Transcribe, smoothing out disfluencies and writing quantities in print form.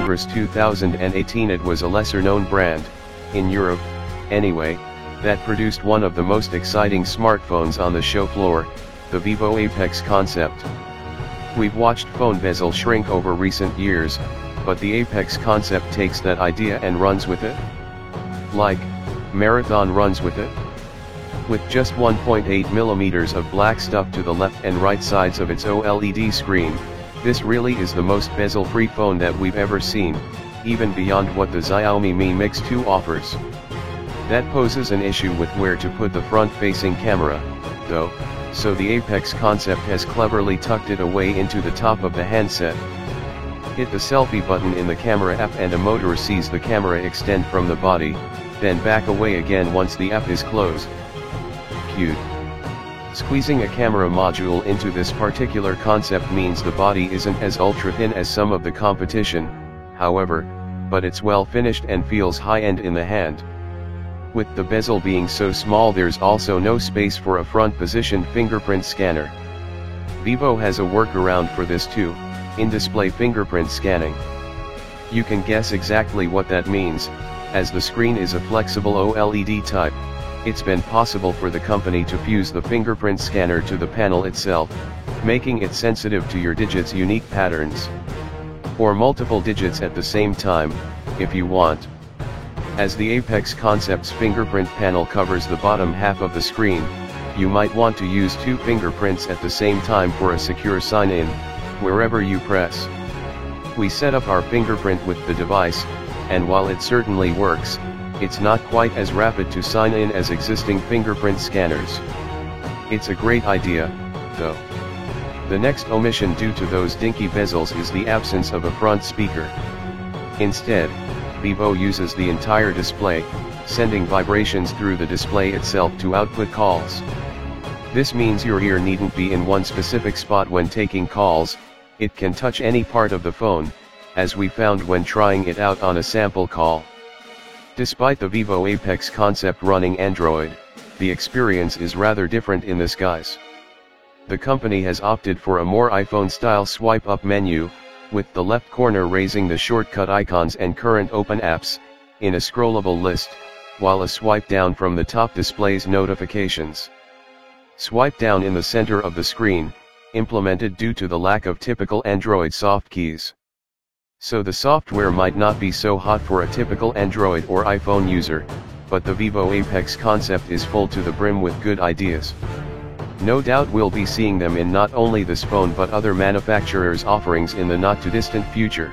Congress 2018. It was a lesser-known brand, in Europe, anyway, that produced one of the most exciting smartphones on the show floor, the Vivo Apex Concept. We've watched phone bezel shrink over recent years, but the Apex Concept takes that idea and runs with it. Like, Marathon runs with it. With just 1.8mm of black stuff to the left and right sides of its OLED screen, this really is the most bezel-free phone that we've ever seen, even beyond what the Xiaomi Mi Mix 2 offers. That poses an issue with where to put the front-facing camera, though, so the Apex Concept has cleverly tucked it away into the top of the handset. Hit the selfie button in the camera app and a motor sees the camera extend from the body, then back away again once the app is closed. Cute. Squeezing a camera module into this particular concept means the body isn't as ultra-thin as some of the competition, however, but it's well finished and feels high-end in the hand. With the bezel being so small, there's also no space for a front-positioned fingerprint scanner. Vivo has a workaround for this too, in-display fingerprint scanning. You can guess exactly what that means, as the screen is a flexible OLED type. It's been possible for the company to fuse the fingerprint scanner to the panel itself, making it sensitive to your digits' unique patterns. Or multiple digits at the same time, if you want. As the Apex Concept's fingerprint panel covers the bottom half of the screen, you might want to use two fingerprints at the same time for a secure sign-in, wherever you press. We set up our fingerprint with the device, and while it certainly works, it's not quite as rapid to sign in as existing fingerprint scanners. It's a great idea, though. The next omission due to those dinky bezels is the absence of a front speaker. Instead, Vivo uses the entire display, sending vibrations through the display itself to output calls. This means your ear needn't be in one specific spot when taking calls, it can touch any part of the phone, as we found when trying it out on a sample call. Despite the Vivo Apex Concept running Android, the experience is rather different in the skies. The company has opted for a more iPhone-style swipe-up menu, with the left corner raising the shortcut icons and current open apps, in a scrollable list, while a swipe down from the top displays notifications. Swipe down in the center of the screen, implemented due to the lack of typical Android soft keys. So the software might not be so hot for a typical Android or iPhone user, but the Vivo Apex Concept is full to the brim with good ideas. No doubt we'll be seeing them in not only this phone but other manufacturers' offerings in the not-too-distant future.